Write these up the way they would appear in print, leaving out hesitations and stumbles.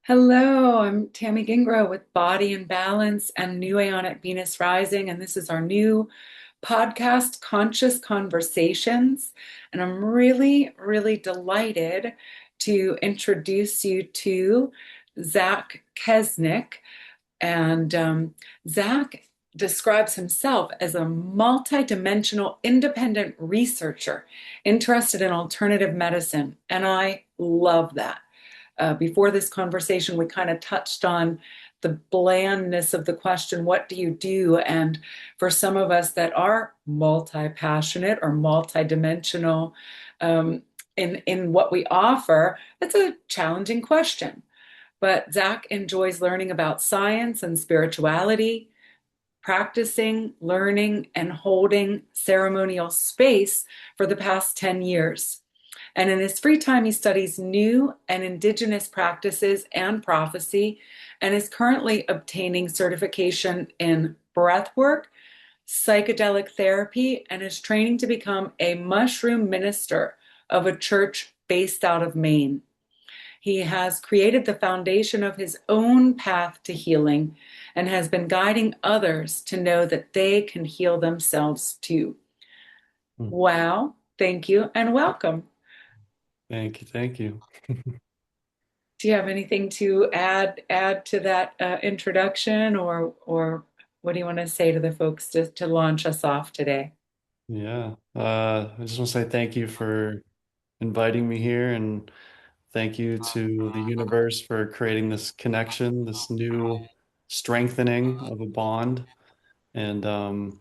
Hello, I'm Tammy Gingro with Body and Balance and New Aeonic Venus Rising, and this is our new podcast, Conscious Conversations. And I'm really delighted to introduce you to Zach Kesneck. And Zach describes himself as a multidimensional independent researcher interested in alternative medicine. And I love that. Before this conversation, we kind of touched on the blandness of the question, what do you do? And for some of us that are multi-passionate or multi-dimensional in what we offer, that's a challenging question. But Zach enjoys learning about science and spirituality, practicing, learning, and holding ceremonial space for the past 10 years. And in his free time, he studies new and indigenous practices and prophecy, and is currently obtaining certification in breathwork, psychedelic therapy, and is training to become a mushroom minister of a church based out of Maine. He has created the foundation of his own path to healing and has been guiding others to know that they can heal themselves too. Hmm. Wow, thank you and welcome. Thank you. Thank you. Do you have anything to add to that introduction, or what do you want to say to the folks to launch us off today? Yeah. I just want to say thank you for inviting me here and thank you to the universe for creating this connection, this new strengthening of a bond. And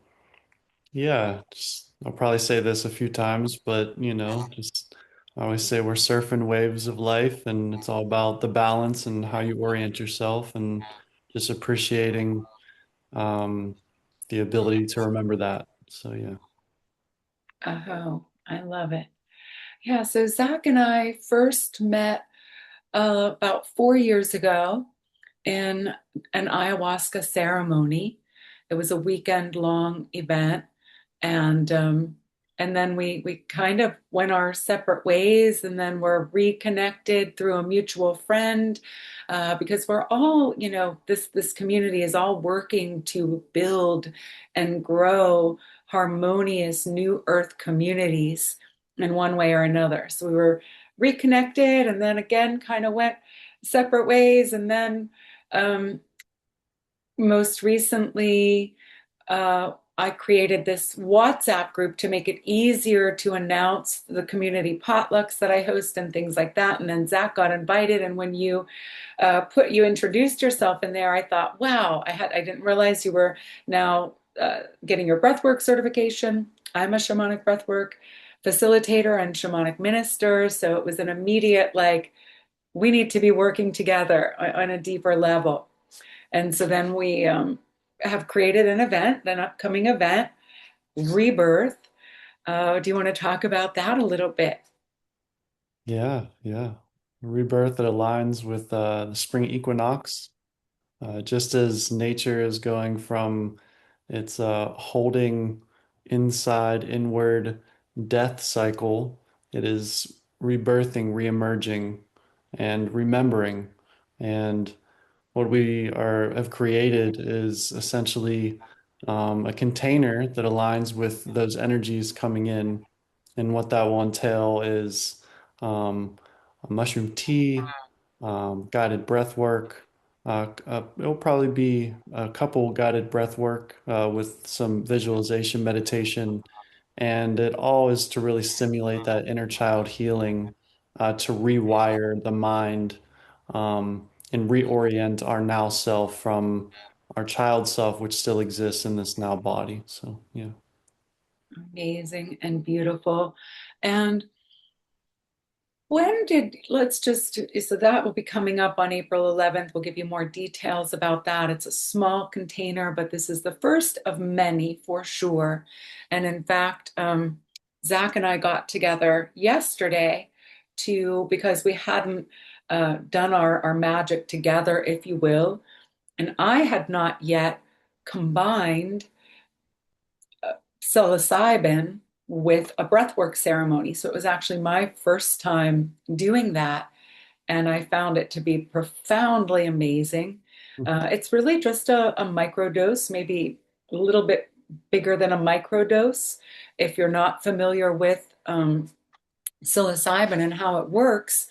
yeah, just I'll probably say this a few times, but just I always say we're surfing waves of life and it's all about the balance and how you orient yourself and just appreciating um the ability to remember that. So yeah. Oh, I love it. Yeah, so Zach and I first met about 4 years ago in an ayahuasca ceremony. It was a weekend long event, and then we kind of went our separate ways, and then we're reconnected through a mutual friend, because we're all, this community is all working to build and grow harmonious new earth communities in one way or another. So we were reconnected, and then again kind of went separate ways, and then um, most recently, I created this WhatsApp group to make it easier to announce the community potlucks that I host and things like that. And then Zach got invited, and when you introduced yourself in there, I thought, wow, I didn't realize you were now getting your breathwork certification. I'm a shamanic breathwork facilitator and shamanic minister, so it was an immediate like we need to be working together on a deeper level. And so then we have created an event, an upcoming event, ReBirth. Do you want to talk about that a little bit? Yeah, yeah. Rebirth that aligns with the spring equinox. Just as nature is going from its holding inside, inward death cycle, it is rebirthing, reemerging, and remembering. And what we are have created is essentially a container that aligns with those energies coming in. And what that will entail is a mushroom tea, guided breath work. It'll probably be a couple guided breath work with some visualization meditation. And it all is to really stimulate that inner child healing, to rewire the mind, and reorient our now self from our child self, which still exists in this now body. So, yeah. Amazing and beautiful. And let's just, so that will be coming up on April 11th. We'll give you more details about that. It's a small container, but this is the first of many for sure. And in fact, Zach and I got together yesterday because we hadn't done our magic together, if you will. And I had not yet combined psilocybin with a breathwork ceremony. So it was actually my first time doing that. and I found it to be profoundly amazing. It's really just a microdose, maybe a little bit bigger than a microdose. If you're not familiar with psilocybin and how it works,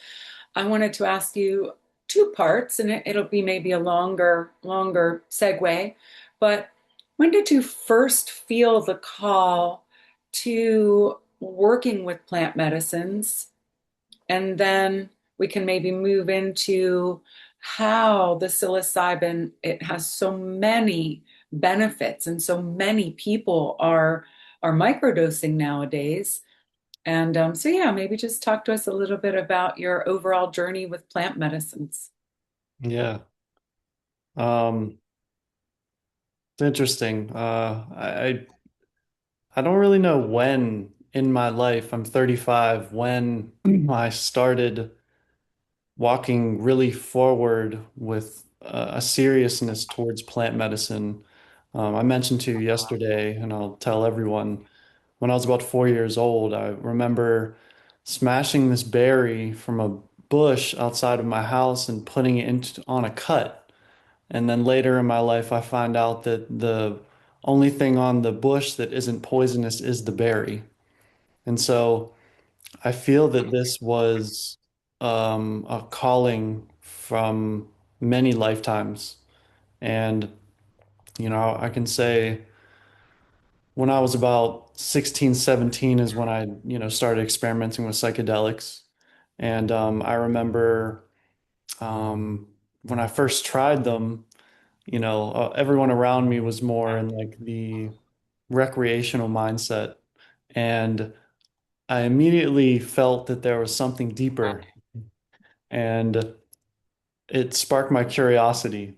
I wanted to ask you two parts, and it'll be maybe a longer segue. But when did you first feel the call to working with plant medicines? And then we can maybe move into how the psilocybin, it has so many benefits, and so many people are microdosing nowadays. And so, yeah, maybe just talk to us a little bit about your overall journey with plant medicines. Yeah. Um, it's interesting. I don't really know when in my life, I'm 35, when I started walking really forward with a seriousness towards plant medicine. I mentioned to you yesterday, and I'll tell everyone, when I was about 4 years old, I remember smashing this berry from a bush outside of my house and putting it on a cut. And then later in my life, I find out that the only thing on the bush that isn't poisonous is the berry. And so I feel that this was a calling from many lifetimes. And, I can say when I was about 16, 17 is when I, started experimenting with psychedelics. And I remember um, when I first tried them, everyone around me was more in like the recreational mindset. And I immediately felt that there was something deeper, and it sparked my curiosity.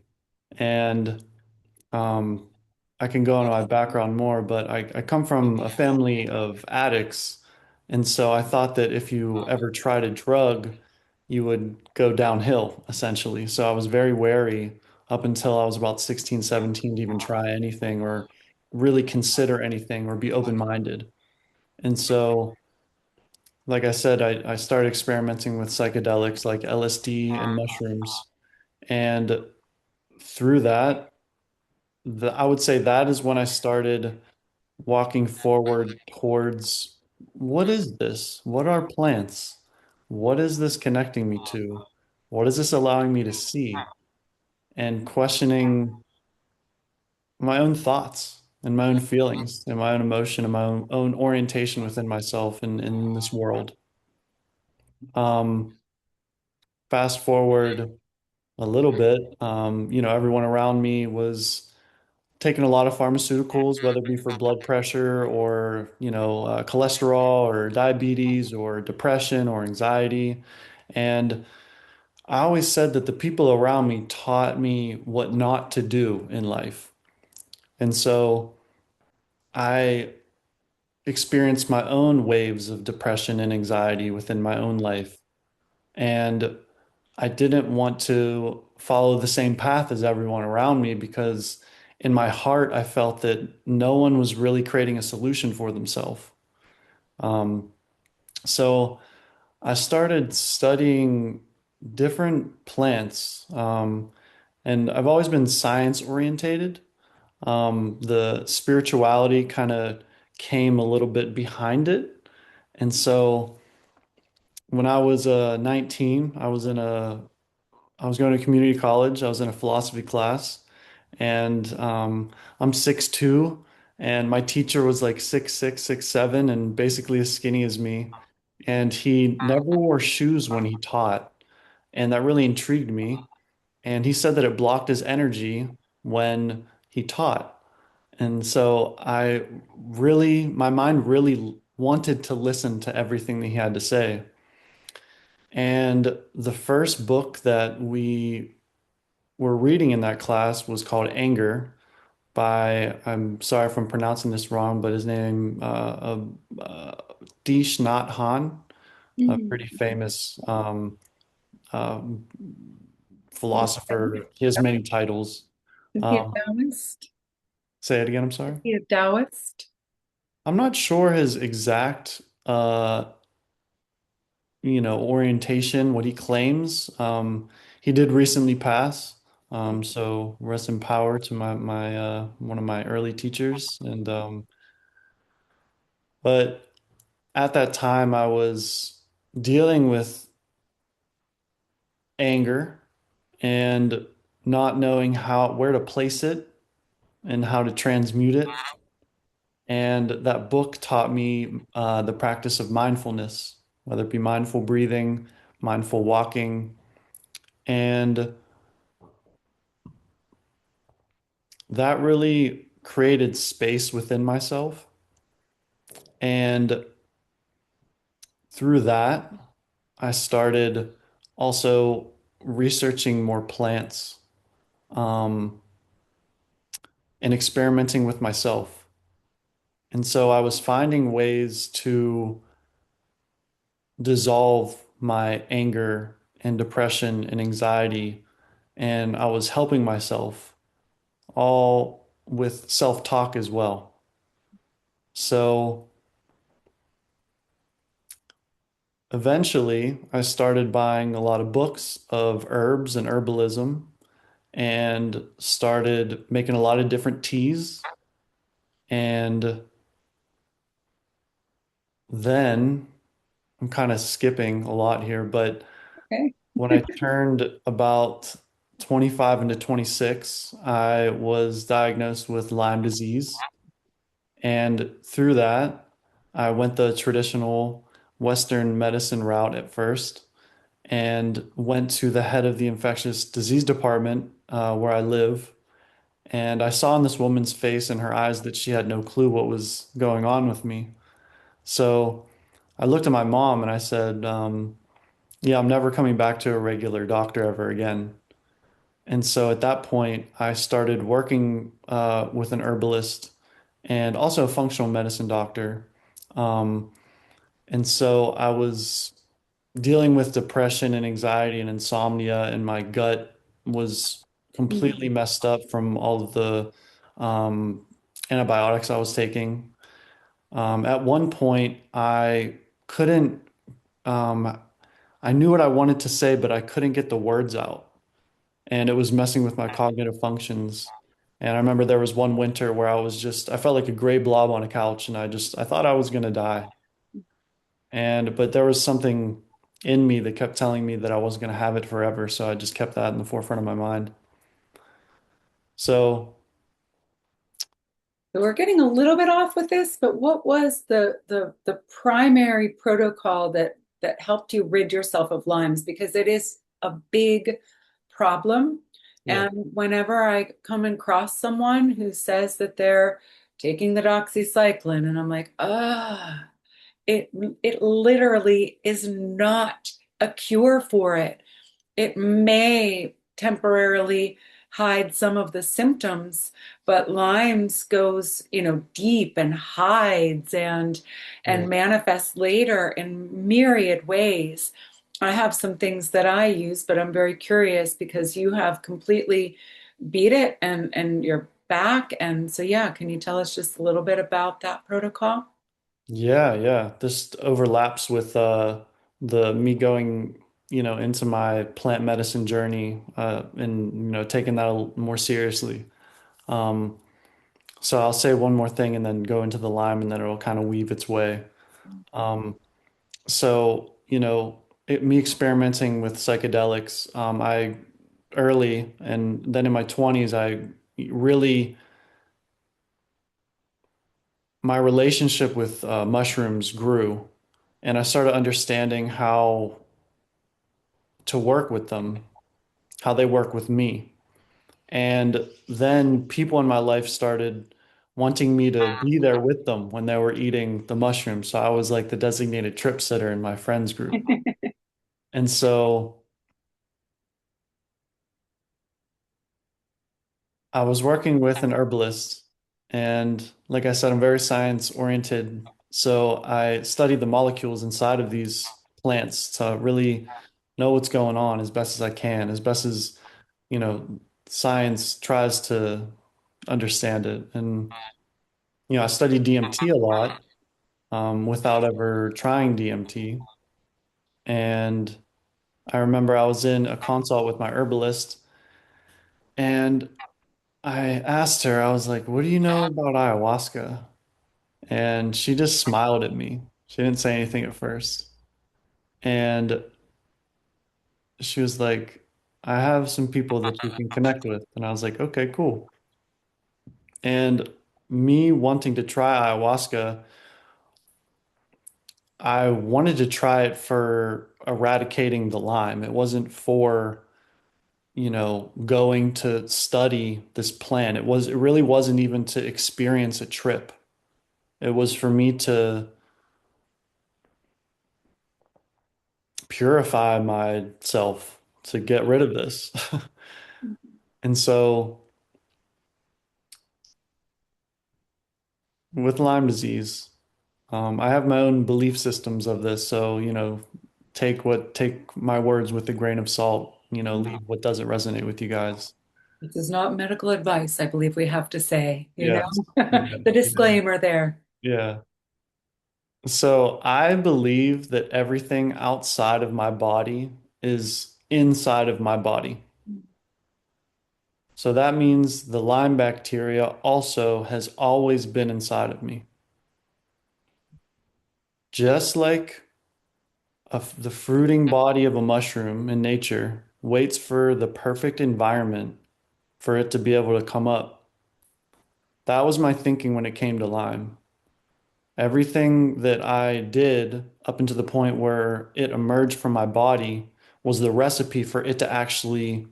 And um, I can go into my background more, but I come from a family of addicts. And so I thought that if you ever tried a drug, you would go downhill, essentially. So I was very wary up until I was about 16, 17 to even try anything or really consider anything or be open-minded. And so, like I said, I started experimenting with psychedelics like LSD and mushrooms. And through that, I would say that is when I started walking forward towards what is this? What are plants? What is this connecting me to? What is this allowing me to see? And questioning my own thoughts and my own feelings and my own emotion and my own orientation within myself and in this world. Um, Fast forward a little bit, everyone around me was taking a lot of pharmaceuticals, whether it be for blood pressure or, cholesterol or diabetes or depression or anxiety. And I always said that the people around me taught me what not to do in life. And so I experienced my own waves of depression and anxiety within my own life. And I didn't want to follow the same path as everyone around me because in my heart, I felt that no one was really creating a solution for themselves. Um, so I started studying different plants, and I've always been science orientated. The spirituality kind of came a little bit behind it. And so when I was 19, I was going to community college. I was in a philosophy class, and I'm 6'2", and my teacher was like 6'6", 6'7", and basically as skinny as me. And he never wore shoes when he taught, and that really intrigued me. And he said that it blocked his energy when he taught. And so my mind really wanted to listen to everything that he had to say. And the first book that we were reading in that class was called Anger by, I'm sorry if I'm pronouncing this wrong, but his name, Thich Nhat Hanh, a Mhm. pretty famous um, Is philosopher. He has many titles. he a Um, Taoist? Say it again, I'm Is sorry. he a Taoist? I'm not sure his exact orientation, what he claims. He did recently pass. So rest in power to my one of my early teachers. And but at that time I was dealing with anger and not knowing where to place it and how to transmute it. And that book taught me the practice of mindfulness, whether it be mindful breathing, mindful walking, and that really created space within myself. And through that, I started also researching more plants, um, and experimenting with myself. And so I was finding ways to dissolve my anger and depression and anxiety. And I was helping myself all with self-talk as well. So eventually, I started buying a lot of books of herbs and herbalism and started making a lot of different teas. And then I'm kind of skipping a lot here, but Okay. when I turned about 25 into 26, I was diagnosed with Lyme disease. And through that, I went the traditional Western medicine route at first and went to the head of the infectious disease department where I live. And I saw in this woman's face and her eyes that she had no clue what was going on with me. So I looked at my mom and I said, yeah, I'm never coming back to a regular doctor ever again. And so at that point, I started working with an herbalist and also a functional medicine doctor. Um, and so I was dealing with depression and anxiety and insomnia, and my gut was Mm. completely messed up from all of the um, antibiotics I was taking. At one point, couldn't, um, I knew what I wanted to say, but I couldn't get the words out. And it was messing with my cognitive functions. And I remember there was one winter where I felt like a gray blob on a couch, and I thought I was going to die. But there was something in me that kept telling me that I wasn't going to have it forever. So I just kept that in the forefront of my mind. So, So we're getting a little bit off with this, but what was the primary protocol that helped you rid yourself of Lyme's? Because it is a big problem. yeah, And whenever I come across someone who says that they're taking the doxycycline, and I'm like, ah, it it literally is not a cure for it. It may temporarily hide some of the symptoms, but Lyme's goes, deep and hides yeah. and manifests later in myriad ways. I have some things that I use, but I'm very curious because you have completely beat it and you're back. And so, yeah, can you tell us just a little bit about that protocol? Yeah, yeah. This overlaps with the me going, into my plant medicine journey and taking that more seriously. Um, so I'll say one more thing and then go into the Lyme and then it'll kind of weave its way. Um, so, me experimenting with psychedelics, I early and then in my 20s, I really my relationship with mushrooms grew and I started understanding how to work with them, how they work with me. And then people in my life started wanting me to be there with them when they were eating the mushrooms. So I was like the designated trip sitter in my friends group. And so I was working with an herbalist, and like I said, I'm very science oriented. So I studied the molecules inside of these plants to really know what's going on as best as I can, as best as, science tries to understand it. And, I studied DMT a lot, without ever trying DMT. And I remember I was in a consult with my herbalist and I asked her, I was like, what do you know about ayahuasca? And she just smiled at me. She didn't say anything at first. And she was like, I have some people that you can connect with. And I was like, okay, cool. And me wanting to try ayahuasca, I wanted to try it for eradicating the Lyme. It wasn't for, going to study this plant. It really wasn't even to experience a trip. It was for me to purify myself to get rid of this. And so with Lyme disease, I have my own belief systems of this. So, take my words with a grain of salt, leave what doesn't resonate with you guys. This is not medical advice, I believe we have to say, Yeah. Yeah. the Yeah. disclaimer there. Yeah. So I believe that everything outside of my body is inside of my body. So that means the Lyme bacteria also has always been inside of me. Just like the fruiting body of a mushroom in nature waits for the perfect environment for it to be able to come up. That was my thinking when it came to Lyme. Everything that I did up until the point where it emerged from my body was the recipe for it to actually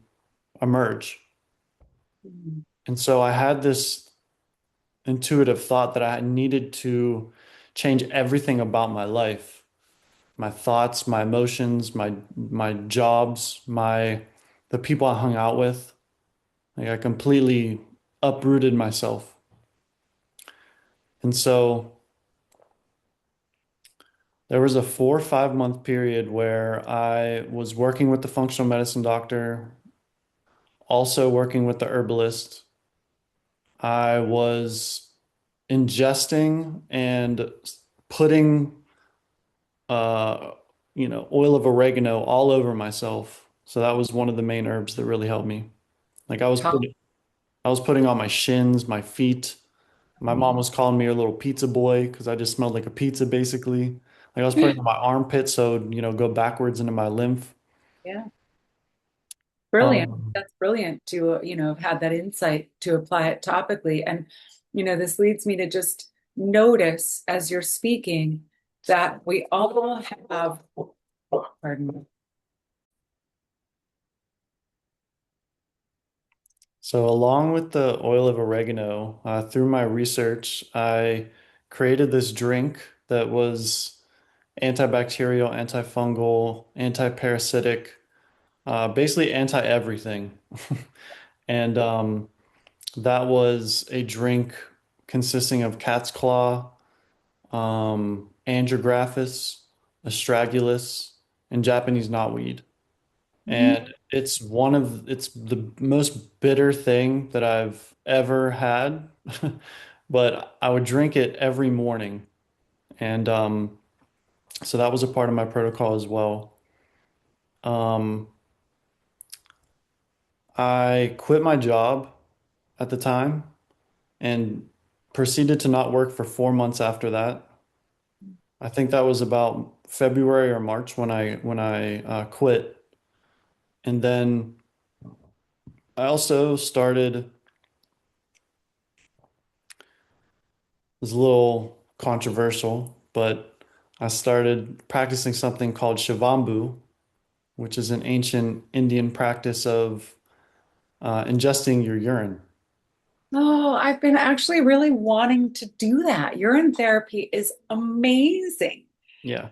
emerge. And so I had this intuitive thought that I needed to change everything about my life, my thoughts, my emotions, my jobs, my the people I hung out with. Like I completely uprooted myself. And so there was a 4 or 5 month period where I was working with the functional medicine doctor, also working with the herbalist. I was ingesting and putting uh, oil of oregano all over myself. So that was one of the main herbs that really helped me. Like I was putting on my shins, my feet. My mom was calling me her little pizza boy because I just smelled like a pizza basically. Like I was putting on my armpit so it'd, go backwards into my lymph. Yeah, brilliant. Um, That's brilliant to, have had that insight to apply it topically. And, this leads me to just notice as you're speaking that we all have, pardon me. so along with the oil of oregano, through my research, I created this drink that was antibacterial, antifungal, anti-parasitic, basically anti-everything. And that was a drink consisting of cat's claw, andrographis, astragalus, and Japanese knotweed. And it's the most bitter thing that I've ever had. But I would drink it every morning. And so that was a part of my protocol as well. Um, I quit my job at the time and proceeded to not work for 4 months after that. I think that was about February or March when I quit. And then I also started, it's a little controversial, but I started practicing something called Shivambu, which is an ancient Indian practice of ingesting your urine. Oh, I've been actually really wanting to do that. Urine therapy is amazing. Yeah,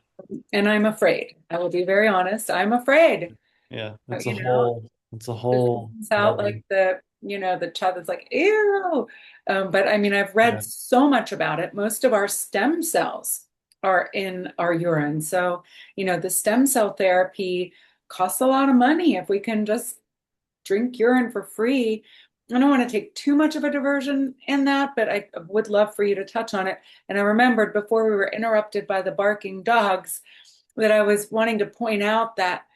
And I'm afraid. I will be very honest. I'm afraid. yeah, But, it's a this whole comes out like body. the child that's like, ew. But I mean, I've read Yeah. so much about it. Most of our stem cells are in our urine. So, the stem cell therapy costs a lot of money if we can just drink urine for free. I don't want to take too much of a diversion in that, but I would love for you to touch on it. And I remembered before we were interrupted by the barking dogs, that I was wanting to point out that,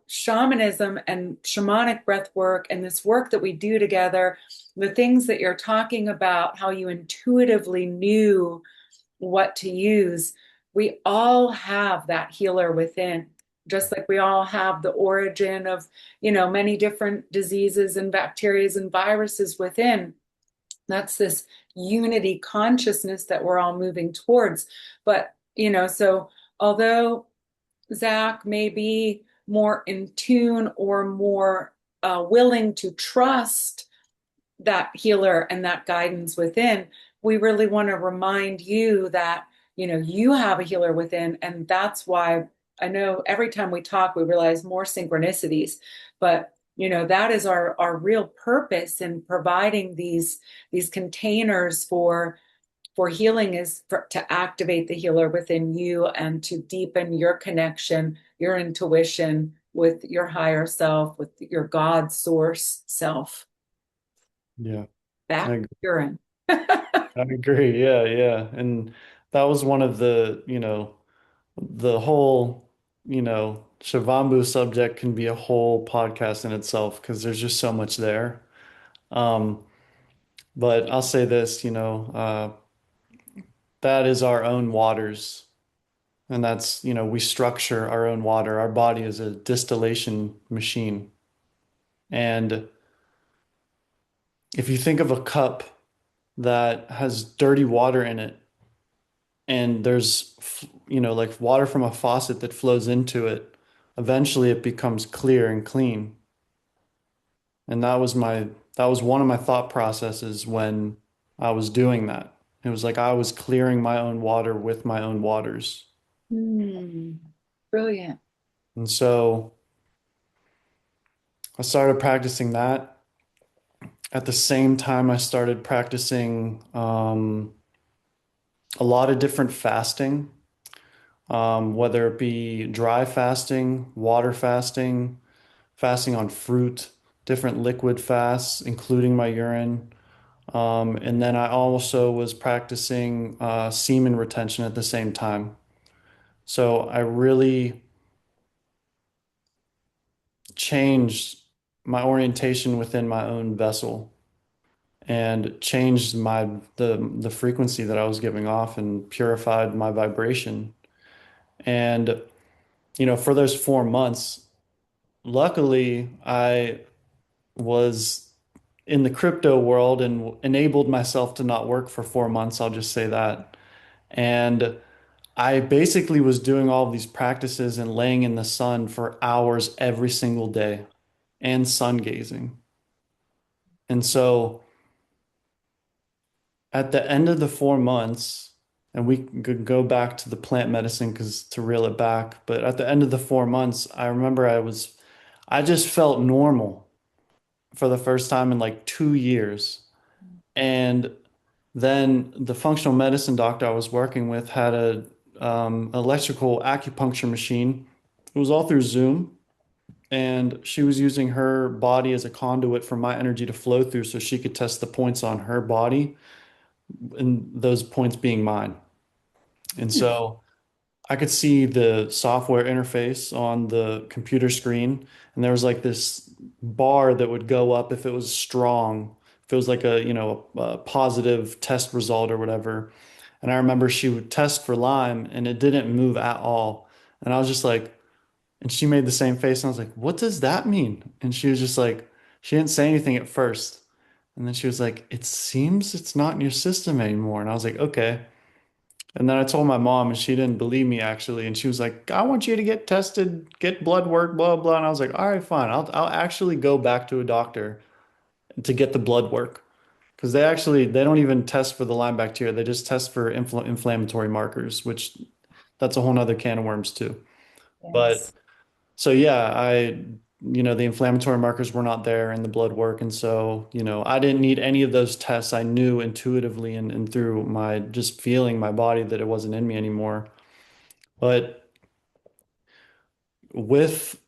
shamanism and shamanic breath work and this work that we do together, the things that you're talking about, how you intuitively knew what to use, we all have that healer within. Just like we all have the origin of, many different diseases and bacterias and viruses within. That's this unity consciousness that we're all moving towards. But, so although Zach may be more in tune or more willing to trust that healer and that guidance within, we really want to remind you that, you have a healer within. And that's why I know every time we talk, we realize more synchronicities. But, that is our real purpose in providing these containers for healing is to activate the healer within you and to deepen your connection, your intuition with your higher self, with your God source self. Yeah, I Back agree. urine. I agree. Yeah, yeah. And that was one of the whole, Shavambu subject can be a whole podcast in itself because there's just so much there. Um, but I'll say this, that is our own waters. And that's, we structure our own water. Our body is a distillation machine. And if you think of a cup that has dirty water in it, and there's, like water from a faucet that flows into it, eventually it becomes clear and clean. And that was one of my thought processes when I was doing that. It was like I was clearing my own water with my own waters. Hmm. Brilliant. And so I started practicing that. At the same time, I started practicing a lot of different fasting, whether it be dry fasting, water fasting, fasting on fruit, different liquid fasts, including my urine. And then I also was practicing semen retention at the same time. So I really changed my orientation within my own vessel and changed the frequency that I was giving off and purified my vibration. And for those 4 months, luckily I was in the crypto world and enabled myself to not work for 4 months. I'll just say that. And I basically was doing all of these practices and laying in the sun for hours every single day and sun gazing. And so at the end of the 4 months, and we could go back to the plant medicine because to reel it back, but at the end of the 4 months, I remember I just felt normal for the first time in like 2 years. And then the functional medicine doctor I was working with had a electrical acupuncture machine. It was all through Zoom, and she was using her body as a conduit for my energy to flow through so she could test the points on her body and those points being mine. And Hmm. so I could see the software interface on the computer screen, and there was like this bar that would go up if it was strong, if it was like a positive test result or whatever. And I remember she would test for Lyme, and it didn't move at all. And I was just like, and she made the same face, and I was like, "What does that mean?" And she was just like, she didn't say anything at first, and then she was like, "It seems it's not in your system anymore." And I was like, "Okay." And then I told my mom, and she didn't believe me actually. And she was like, I want you to get tested, get blood work, blah, blah. And I was like, all right, fine. I'll actually go back to a doctor to get the blood work. Because they don't even test for the Lyme bacteria. They just test for inflammatory markers, which that's a whole nother can of worms too. But Yes. so yeah, the inflammatory markers were not there in the blood work. And so, I didn't need any of those tests. I knew intuitively and through my just feeling my body that it wasn't in me anymore. But with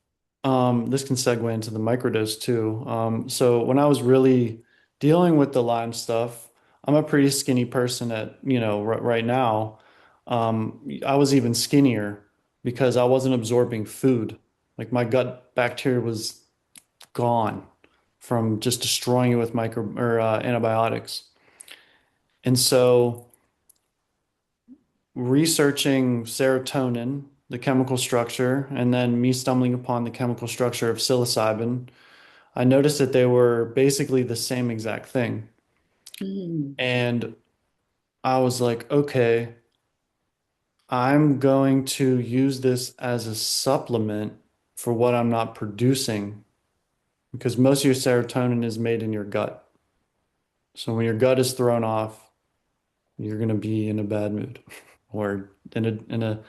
this can segue into the microdose too. So when I was really dealing with the Lyme stuff, I'm a pretty skinny person at, right now. I was even skinnier. because I wasn't absorbing food. Like my gut bacteria was gone from just destroying it with micro or antibiotics. And so researching serotonin, the chemical structure, and then me stumbling upon the chemical structure of psilocybin, I noticed that they were basically the same exact thing. Mm. And I was like, okay, I'm going to use this as a supplement for what I'm not producing because most of your serotonin is made in your gut. So when your gut is thrown off, you're going to be in a bad mood or in a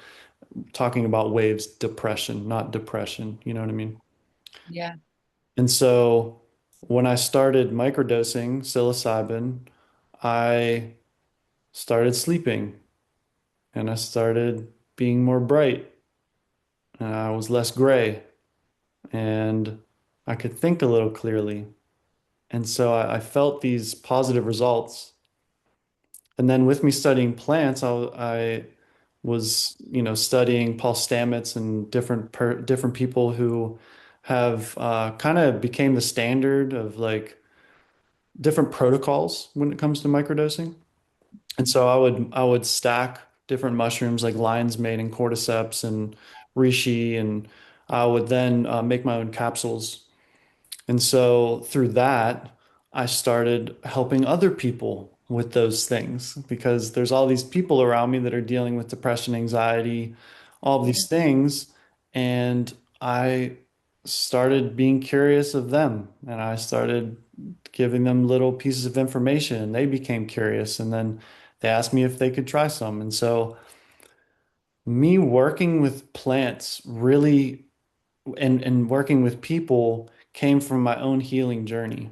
talking about waves, depression, not depression. You know what I mean? Yeah. And so when I started microdosing psilocybin, I started sleeping and I started being more bright and I was less gray and I could think a little clearly. And so I felt these positive results. And then with me studying plants, I was, studying Paul Stamets and different people who have kind of became the standard of like different protocols when it comes to microdosing. And so I would stack different mushrooms like lion's mane and cordyceps and reishi, and I would then make my own capsules. And so through that, I started helping other people with those things because there's all these people around me that are dealing with depression, anxiety, all Yeah. these things. And I started being curious of them and I started giving them little pieces of information and they became curious. And then they asked me if they could try some. And so me working with plants really and working with people came from my own healing journey.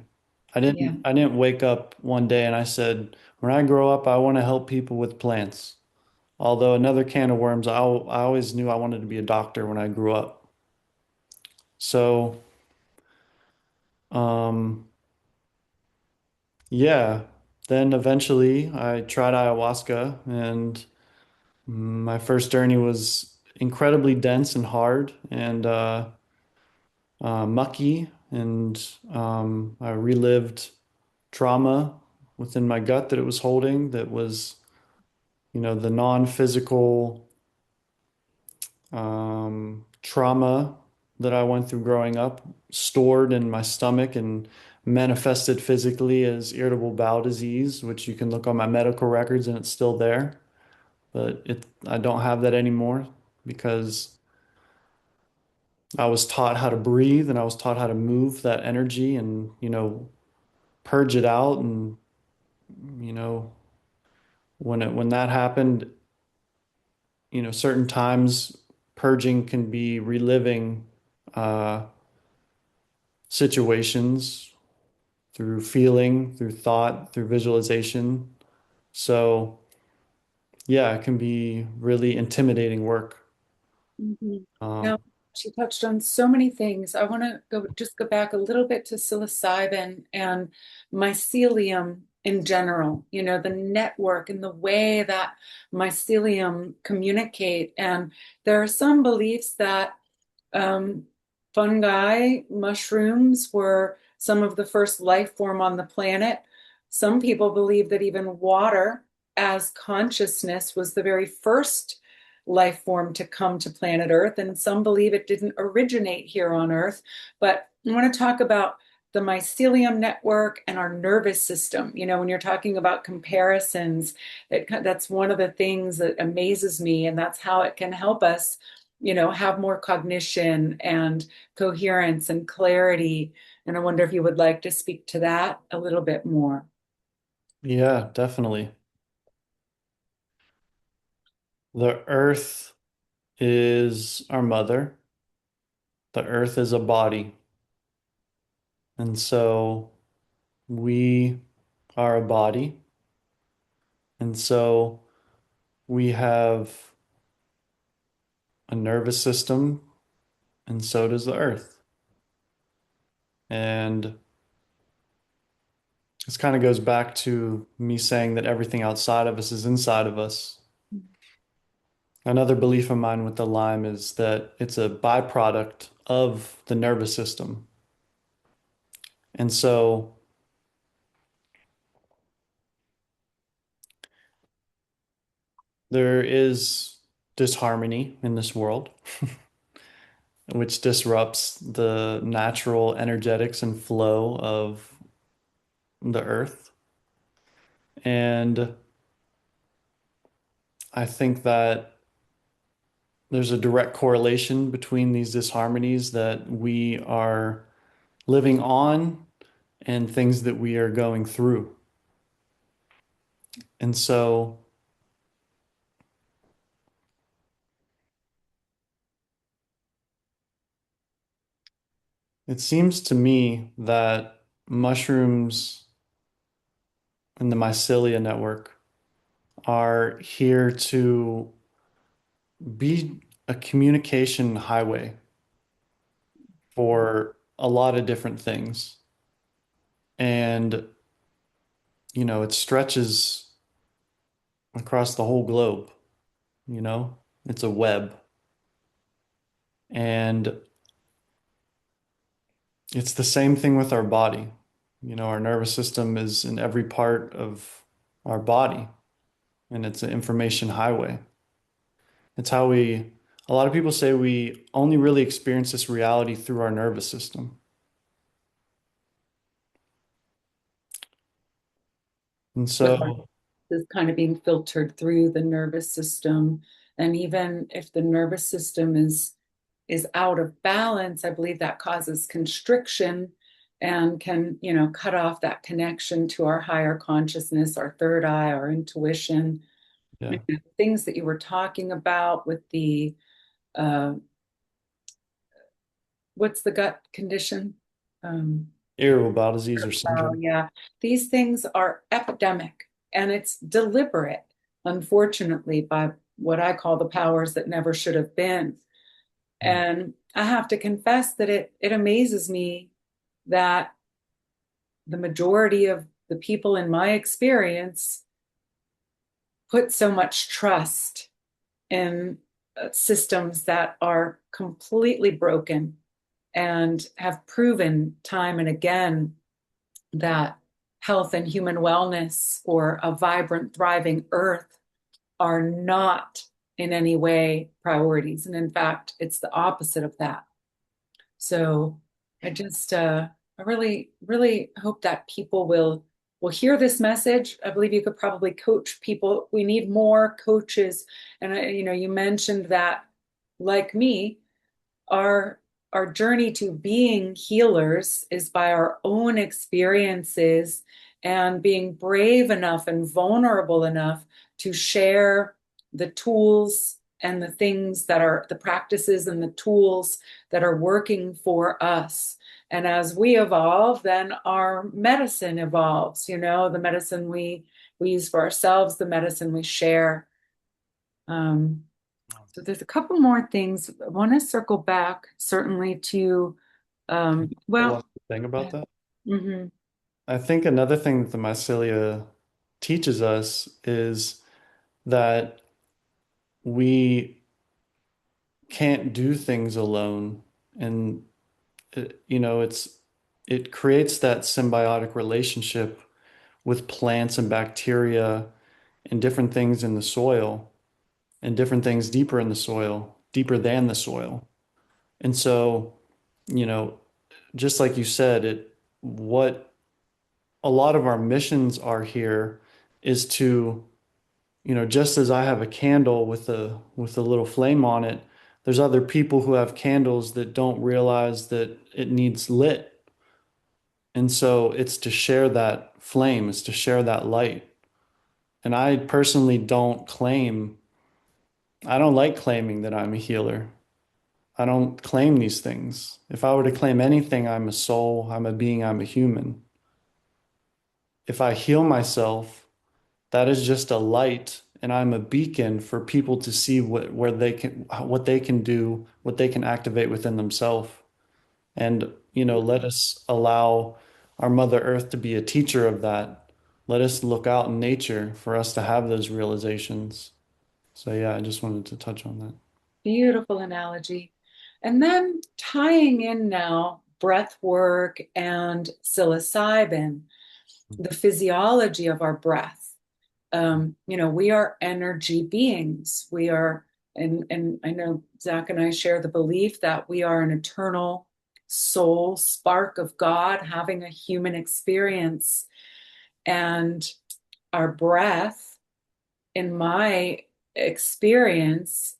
I Yeah. didn't I didn't wake up one day and I said, when I grow up, I want to help people with plants. Although another can of worms, I always knew I wanted to be a doctor when I grew up. So, um, yeah, then eventually I tried ayahuasca and my first journey was incredibly dense and hard and mucky and I relived trauma within my gut that it was holding that was, the non-physical trauma that I went through growing up, stored in my stomach and manifested physically as irritable bowel disease, which you can look on my medical records and it's still there. But I don't have that anymore because I was taught how to breathe and I was taught how to move that energy and, purge it out. And, you know, when that happened, certain times purging can be reliving uh, situations through feeling, through thought, through visualization. So, yeah, it can be really intimidating work. Mhm. Um, Now, she touched on so many things. I want to go back a little bit to psilocybin and mycelium in general, the network and the way that mycelium communicate. And there are some beliefs that um, fungi, mushrooms were some of the first life form on the planet. Some people believe that even water as consciousness was the very first life form to come to planet Earth. And some believe it didn't originate here on Earth. But I want to talk about the mycelium network and our nervous system. When you're talking about comparisons, that's one of the things that amazes me, and that's how it can help us have more cognition and coherence and clarity. And I wonder if you would like to speak to that a little bit more. yeah, definitely. The earth is our mother. The earth is a body. And so we are a body. And so we have a nervous system, and so does the earth. And this kind of goes back to me saying that everything outside of us is inside of us. Another belief of mine with the lime is that it's a byproduct of the nervous system. And so there is disharmony in this world, which disrupts the natural energetics and flow of the earth. And I think that there's a direct correlation between these disharmonies that we are living on and things that we are going through. And so it seems to me that mushrooms and the mycelia network are here to be a communication highway for a lot of different things. And, it stretches across the whole globe, you know? It's a web. And it's the same thing with our body. Our nervous system is in every part of our body, and it's an information highway. It's how a lot of people say we only really experience this reality through our nervous system. And But so, is kind of being filtered through the nervous system. And even if the nervous system is out of balance, I believe that causes constriction and can, cut off that connection to our higher consciousness, our third eye, our intuition. yeah, Things that you were talking about with the uh, what's the gut condition? Um, irritable bowel disease or Oh, syndrome. yeah. These things are epidemic and it's deliberate, unfortunately, by what I call the powers that never should have been. Mm. And I have to confess that it amazes me that the majority of the people in my experience put so much trust in systems that are completely broken and have proven time and again that health and human wellness or a vibrant, thriving earth are not in any way priorities. And in fact, it's the opposite of that. So I really, really hope that people will hear this message. I believe you could probably coach people. We need more coaches. And you mentioned that, like me, our our journey to being healers is by our own experiences and being brave enough and vulnerable enough to share the tools and the things that are the practices and the tools that are working for us. And as we evolve, then our medicine evolves, the medicine we use for ourselves, the medicine we share. Um, so there's a couple more things. I want to circle back certainly to, One well, thing about that. mhm. I think another thing that the mycelia teaches us is that we can't do things alone. And it creates that symbiotic relationship with plants and bacteria and different things in the soil and different things deeper in the soil, deeper than the soil. And so, you know, just like you said, what a lot of our missions are here is to, just as I have a candle with a little flame on it, there's other people who have candles that don't realize that it needs lit. And so it's to share that flame, it's to share that light. And I personally I don't like claiming that I'm a healer. I don't claim these things. If I were to claim anything, I'm a soul, I'm a being, I'm a human. If I heal myself, that is just a light, and I'm a beacon for people to see what they can do, what they can activate within themselves. And, let us allow our Mother Earth to be a teacher of that. Let us look out in nature for us to have those realizations. So yeah, I just wanted to touch on that. Beautiful analogy. And then tying in now breath work and psilocybin, the physiology of our breath. We are energy beings. We are, and I know Zach and I share the belief that we are an eternal soul spark of God having a human experience. And our breath, in my experience,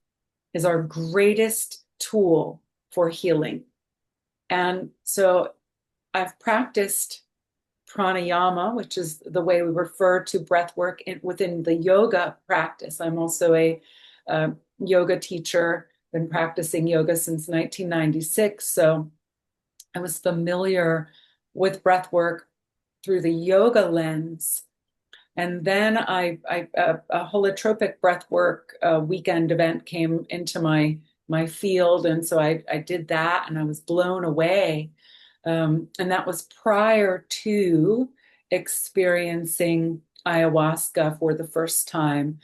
is our greatest tool for healing. And so I've practiced pranayama, which is the way we refer to breath work within the yoga practice. I'm also a yoga teacher, been practicing yoga since 1996. So I was familiar with breath work through the yoga lens. And then a holotropic breathwork weekend event came into my field, and so I did that, and I was blown away. And that was prior to experiencing ayahuasca for the first time.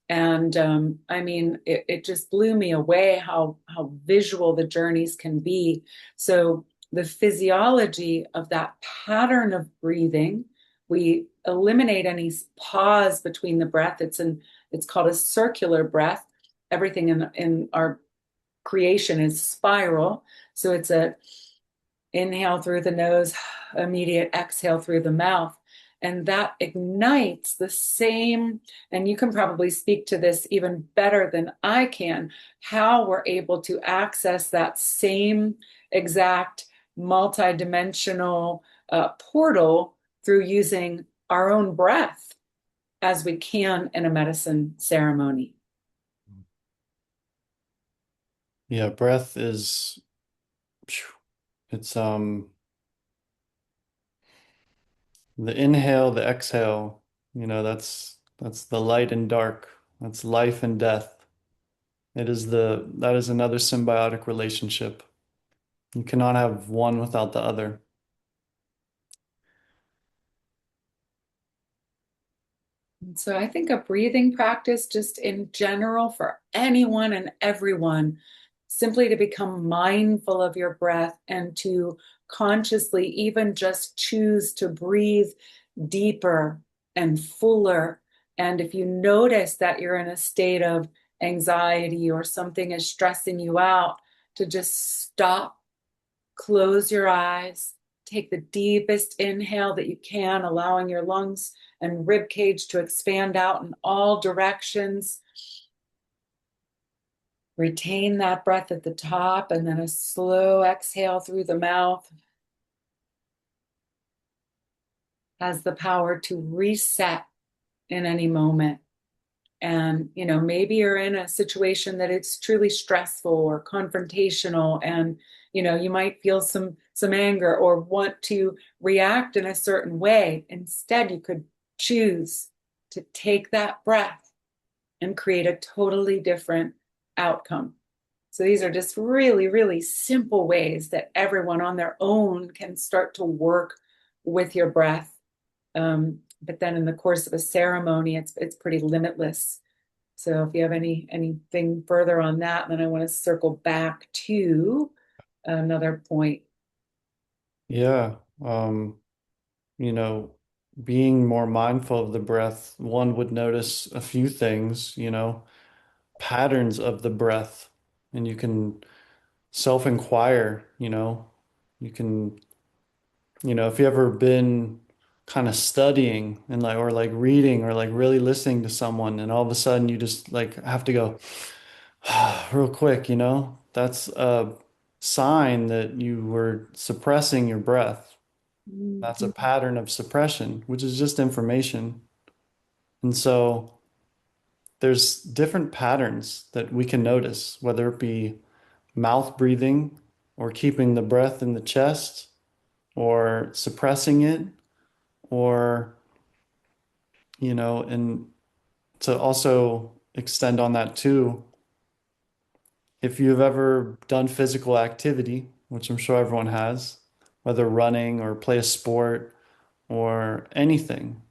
And I mean, it just blew me away how visual the journeys can be. So the physiology of that pattern of breathing, we eliminate any pause between the breath. It's called a circular breath. Everything in our creation is spiral. So it's a inhale through the nose, immediate exhale through the mouth. And that ignites the same, and you can probably speak to this even better than I can, how we're able to access that same exact multidimensional portal through using our own breath as we can in a medicine ceremony. Yeah, breath is, it's the inhale, the exhale, that's the light and dark. That's life and death. That is another symbiotic relationship. You cannot have one without the other. And so I think a breathing practice, just in general, for anyone and everyone, simply to become mindful of your breath and to consciously even just choose to breathe deeper and fuller. And if you notice that you're in a state of anxiety or something is stressing you out, to just stop, close your eyes, take the deepest inhale that you can, allowing your lungs and rib cage to expand out in all directions. Retain that breath at the top, and then a slow exhale through the mouth has the power to reset in any moment. And maybe you're in a situation that it's truly stressful or confrontational, and you might feel some anger or want to react in a certain way. Instead, you could choose to take that breath and create a totally different outcome. So these are just really, really simple ways that everyone on their own can start to work with your breath. But then in the course of a ceremony, it's pretty limitless. So if you have anything further on that, then I want to circle back to another point. Yeah. You know, being more mindful of the breath, one would notice a few things, patterns of the breath, and you can self-inquire, you can, if you ever been kind of studying and or like reading or like really listening to someone and all of a sudden you just like have to go real quick, that's a sign that you were suppressing your breath. That's a Mhm. pattern of suppression, which is just information. And so there's different patterns that we can notice, whether it be mouth breathing or keeping the breath in the chest or suppressing it or, and to also extend on that too, if you've ever done physical activity, which I'm sure everyone has, whether running or play a sport or anything,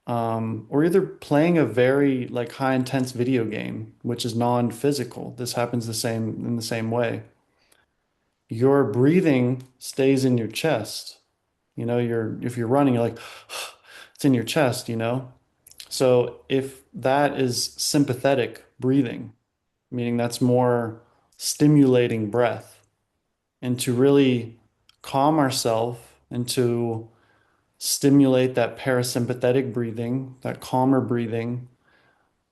or either playing a very like high intense video game, which is non-physical. This happens the same in the same way. Your breathing stays in your chest. You know, if you're running, you're like, it's in your chest, you know? So if that is sympathetic breathing, meaning that's more stimulating breath, and to really calm ourselves and to stimulate that parasympathetic breathing, that calmer breathing,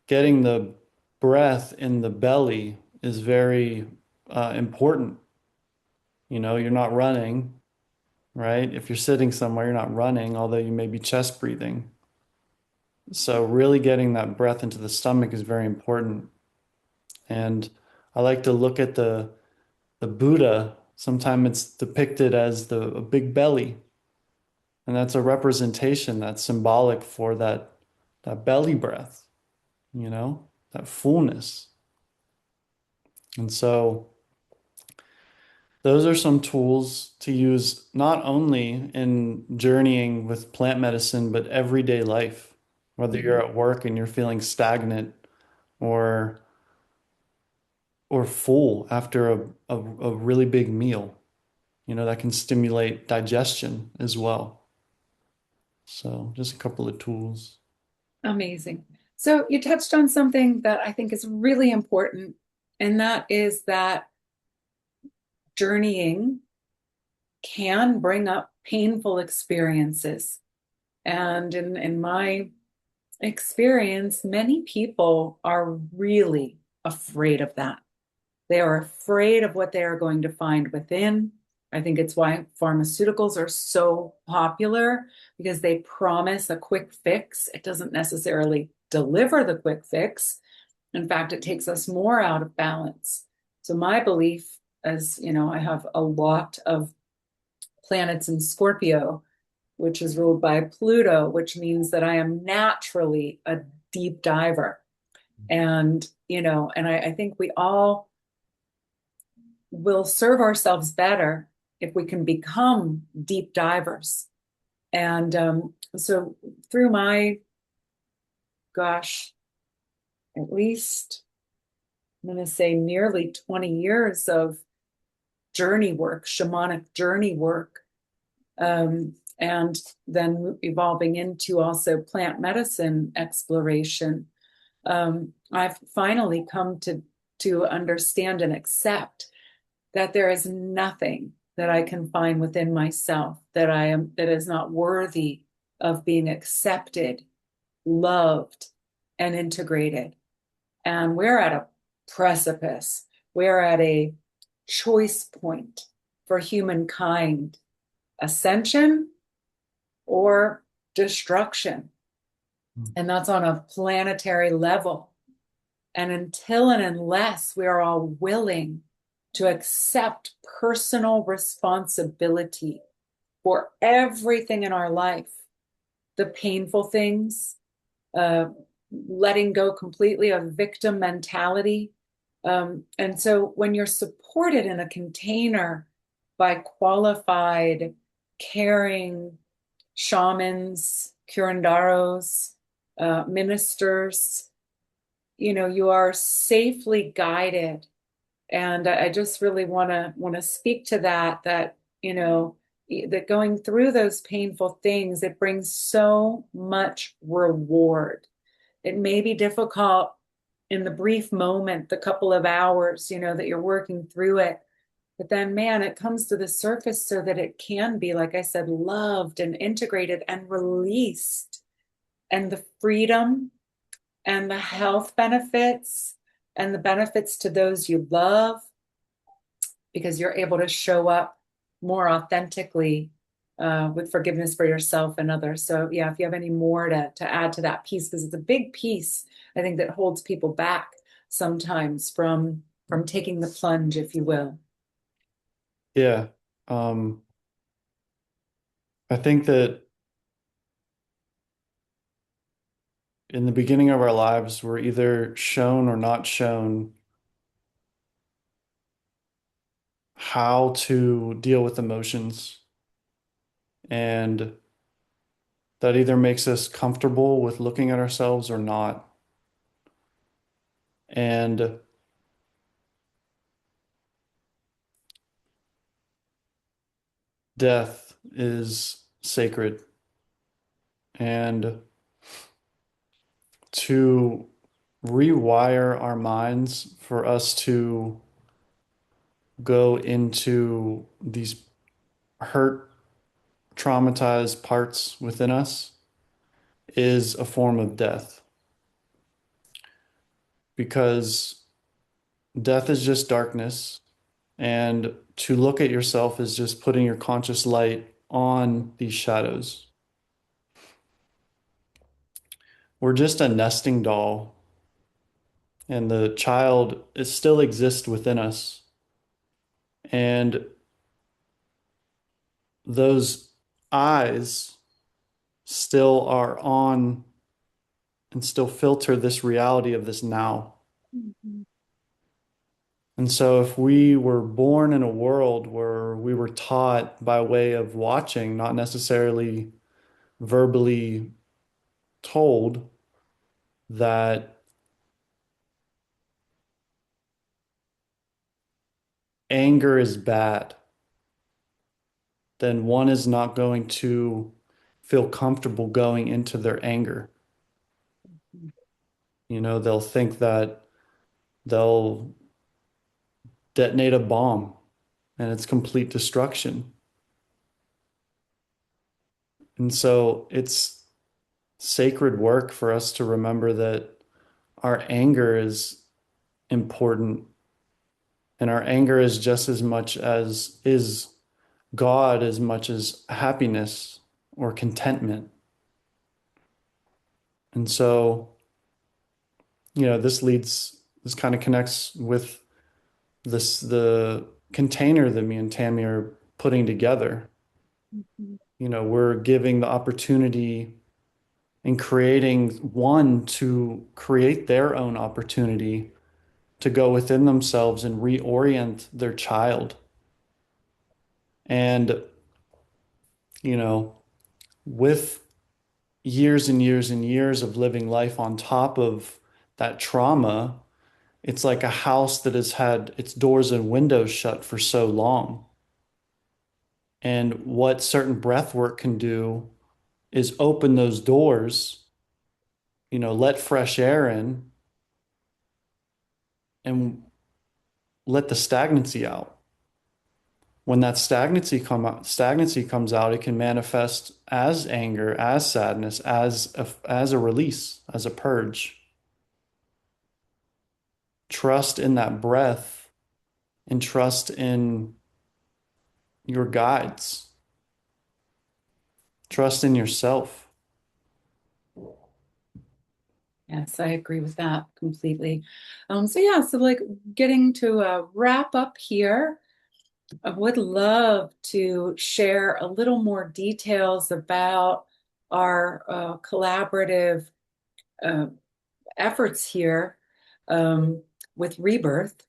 getting the breath in the belly is very important. You know, you're not running, right? If you're sitting somewhere, you're not running, although you may be chest breathing. So really getting that breath into the stomach is very important. And I like to look at the Buddha. Sometimes it's depicted as a big belly, and that's a representation that's symbolic for that belly breath, you know, that fullness. And so those are some tools to use not only in journeying with plant medicine, but everyday life. Whether you're Mhm. at work and you're feeling stagnant or or full after a really big meal, you know, that can stimulate digestion as well. So just a couple of tools. Amazing. So you touched on something that I think is really important, and that is that journeying can bring up painful experiences. And in my experience, many people are really afraid of that. They are afraid of what they are going to find within. I think it's why pharmaceuticals are so popular because they promise a quick fix. It doesn't necessarily deliver the quick fix. In fact, it takes us more out of balance. So my belief, as you know, I have a lot of planets in Scorpio, which is ruled by Pluto, which means that I am naturally a deep diver. And, I think we all will serve ourselves better if we can become deep divers. And so through my, gosh, at least I'm going to say nearly 20 years of journey work, shamanic journey work, and then evolving into also plant medicine exploration. I've finally come to understand and accept that there is nothing that I can find within myself that is not worthy of being accepted, loved, and integrated. And we're at a precipice. We're at a choice point for humankind, ascension or destruction. And that's on a planetary level. And until and unless we are all willing to accept personal responsibility for everything in our life, the painful things, uh, letting go completely of victim mentality. And so when you're supported in a container by qualified, caring shamans, curanderos, ministers, you are safely guided. And I just really want to speak to that, that going through those painful things, it brings so much reward. It may be difficult in the brief moment, the couple of hours, that you're working through it. But then, man, it comes to the surface so that it can be, like I said, loved and integrated and released. And the freedom and the health benefits and the benefits to those you love, because you're able to show up more authentically with forgiveness for yourself and others. So, yeah, if you have any more to add to that piece, because it's a big piece, I think, that holds people back sometimes from taking the plunge, if you will. Yeah. Um, I think that in the beginning of our lives, we're either shown or not shown how to deal with emotions. And that either makes us comfortable with looking at ourselves or not. And death is sacred. And to rewire our minds for us to go into these hurt, traumatized parts within us is a form of death, because death is just darkness. And to look at yourself is just putting your conscious light on these shadows. We're just a nesting doll, and the child is still exists within us. And those eyes still are on and still filter this reality of this now. Mhm. And so, if we were born in a world where we were taught by way of watching, not necessarily verbally told, that anger is bad, then one is not going to feel comfortable going into their anger. They'll think that they'll detonate a bomb and it's complete destruction. And so it's sacred work for us to remember that our anger is important, and our anger is just as much as is God, as much as happiness or contentment. And so, this kind of connects with the container that me and Tammy are putting together. Mhm. We're giving the opportunity and creating one to create their own opportunity to go within themselves and reorient their child. And, you know, with years and years and years of living life on top of that trauma, it's like a house that has had its doors and windows shut for so long. And what certain breath work can do is open those doors, let fresh air in and let the stagnancy out. When that stagnancy comes out, it can manifest as anger, as sadness, as a release, as a purge. Trust in that breath and trust in your guides. Trust in yourself. Yes, I agree with that completely. So yeah, so like getting to wrap up here, I would love to share a little more details about our collaborative uh, efforts here with Rebirth.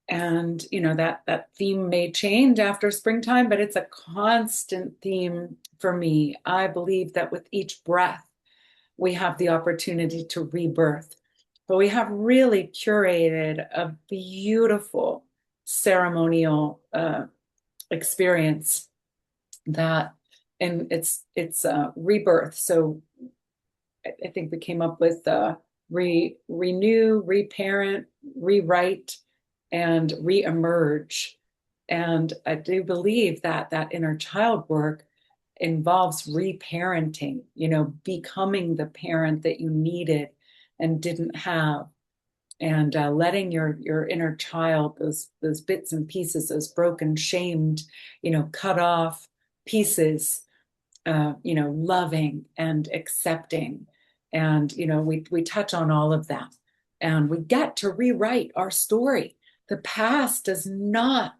And that theme may change after springtime, but it's a constant theme for me. I believe that with each breath, we have the opportunity to rebirth. But we have really curated a beautiful ceremonial experience that, and it's rebirth. So I think we came up with renew, reparent, rewrite, and reemerge. And I do believe that that inner child work involves reparenting, becoming the parent that you needed and didn't have, and letting your inner child, those bits and pieces, those broken, shamed, cut off pieces, loving and accepting. And, we touch on all of that. And we get to rewrite our story. The past does not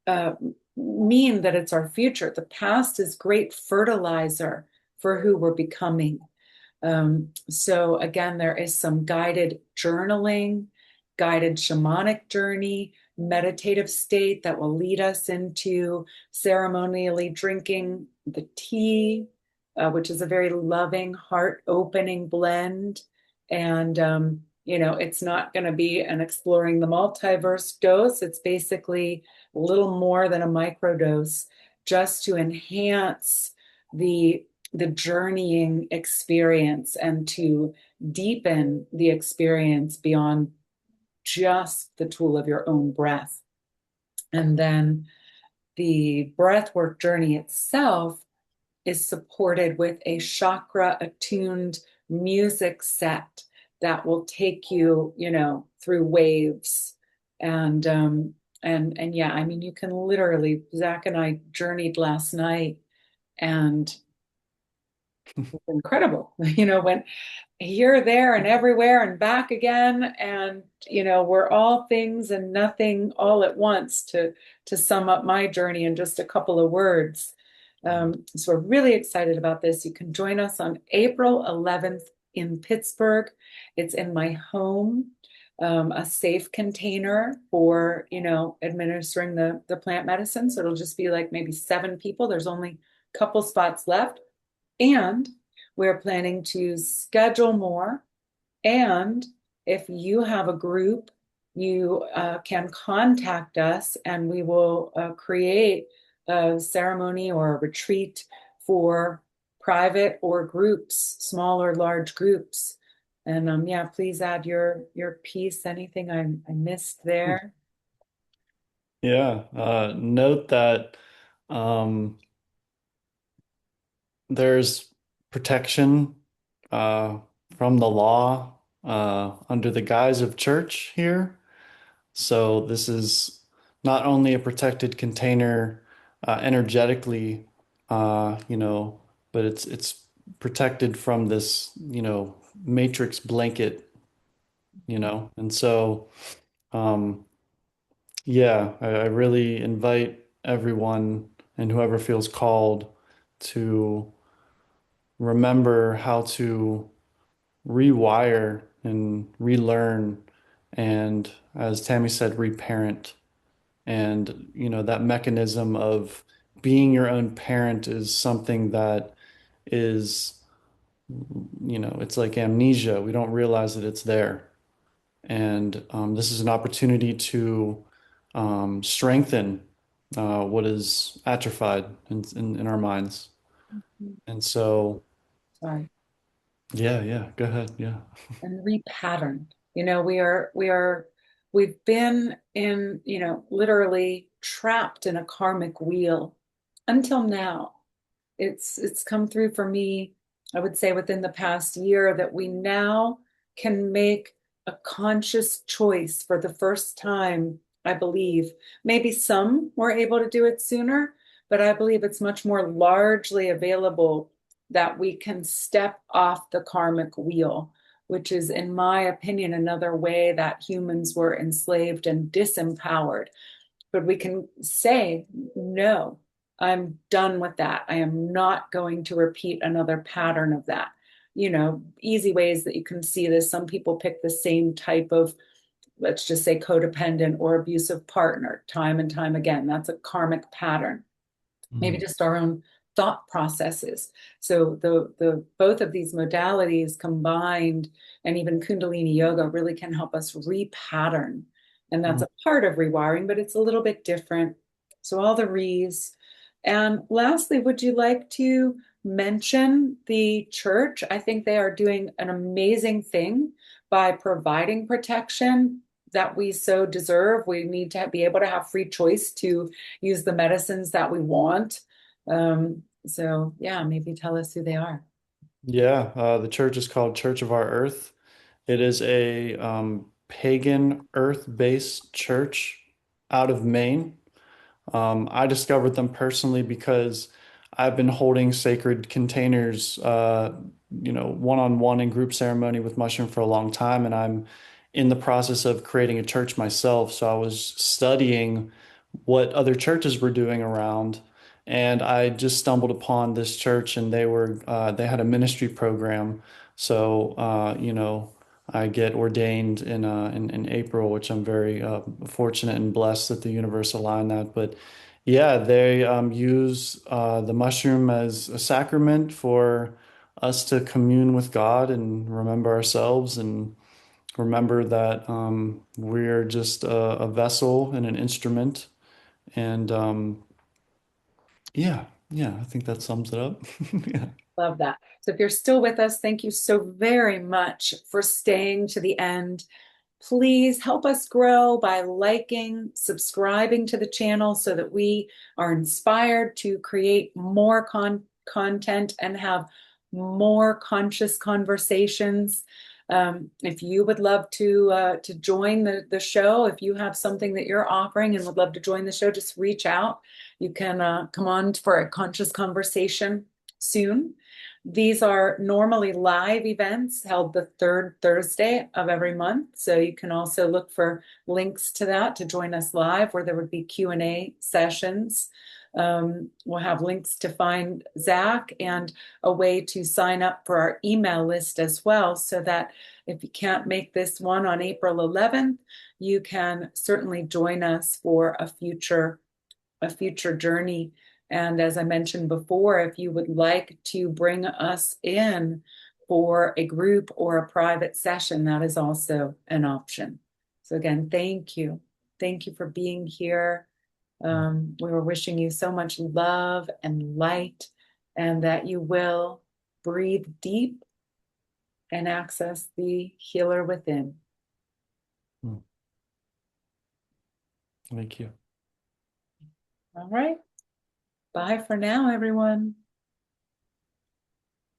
uh, mean that it's our future. The past is great fertilizer for who we're becoming. So again, there is some guided journaling, guided shamanic journey, meditative state that will lead us into ceremonially drinking the tea, which is a very loving, heart-opening blend. And, it's not going to be an exploring the multiverse dose. It's basically a little more than a microdose just to enhance the journeying experience and to deepen the experience beyond just the tool of your own breath. And then the breathwork journey itself is supported with a chakra attuned music set that will take you, through waves. And and yeah, I mean, you can literally, Zach and I journeyed last night, and it's incredible. When here, there, and everywhere and back again. And, we're all things and nothing all at once, to sum up my journey in just a couple of words. So we're really excited about this. You can join us on April 11th in Pittsburgh. It's in my home, a safe container for, administering the plant medicine. So it'll just be like maybe 7 people. There's only a couple spots left. And we're planning to schedule more. And if you have a group, you can contact us, and we will create a ceremony or a retreat for private or groups, small or large groups. And yeah, please add your piece. Anything I missed there? Yeah. Note that um, there's protection uh, from the law under the guise of church here. So this is not only a protected container energetically, but it's protected from this, matrix blanket, and so um, yeah, I really invite everyone and whoever feels called to remember how to rewire and relearn and, as Tammy said, reparent. And, that mechanism of being your own parent is something that is, it's like amnesia. We don't realize that it's there. And this is an opportunity to strengthen what is atrophied in our minds. And so, Sorry. yeah, yeah, go ahead. Yeah. And repattern. We've been in, literally trapped in a karmic wheel until now. It's come through for me, I would say within the past year, that we now can make a conscious choice for the first time, I believe. Maybe some were able to do it sooner, but I believe it's much more largely available that we can step off the karmic wheel, which is, in my opinion, another way that humans were enslaved and disempowered. But we can say, no, I'm done with that. I am not going to repeat another pattern of that. Easy ways that you can see this. Some people pick the same type of, let's just say, codependent or abusive partner time and time again. That's a karmic pattern. Maybe Mhm. just our own thought processes. So the both of these modalities combined, and even Kundalini yoga, really can help us repattern. And that's Mhm. a part of rewiring, but it's a little bit different. So all the re's. And lastly, would you like to mention the church? I think they are doing an amazing thing by providing protection that we so deserve. We need to be able to have free choice to use the medicines that we want. So yeah, maybe tell us who they are. Yeah, the church is called Church of Our Earth. It is a pagan earth-based church out of Maine. I discovered them personally because I've been holding sacred containers, one-on-one in group ceremony with mushroom for a long time, and I'm in the process of creating a church myself. So I was studying what other churches were doing around, and I just stumbled upon this church, and they had a ministry program. So I get ordained in April, which I'm very fortunate and blessed that the universe aligned that. But Yeah, they use the mushroom as a sacrament for us to commune with God and remember ourselves and remember that we're just a vessel and an instrument. And yeah, yeah, I think that sums it up. Yeah. Love that. So if you're still with us, thank you so very much for staying to the end. Please help us grow by liking, subscribing to the channel so that we are inspired to create more content and have more conscious conversations. If you would love to join the show, if you have something that you're offering and would love to join the show, just reach out. You can come on for a conscious conversation soon. These are normally live events held the third Thursday of every month. So you can also look for links to that to join us live, where there would be Q&A sessions. We'll have links to find Zach and a way to sign up for our email list as well, so that if you can't make this one on April 11th, you can certainly join us for a future journey. And as I mentioned before, if you would like to bring us in for a group or a private session, that is also an option. So again, thank you. Thank you for being here. We were wishing you so much love and light, and that you will breathe deep and access the healer within. Mm. Thank you. All right. Bye for now, everyone.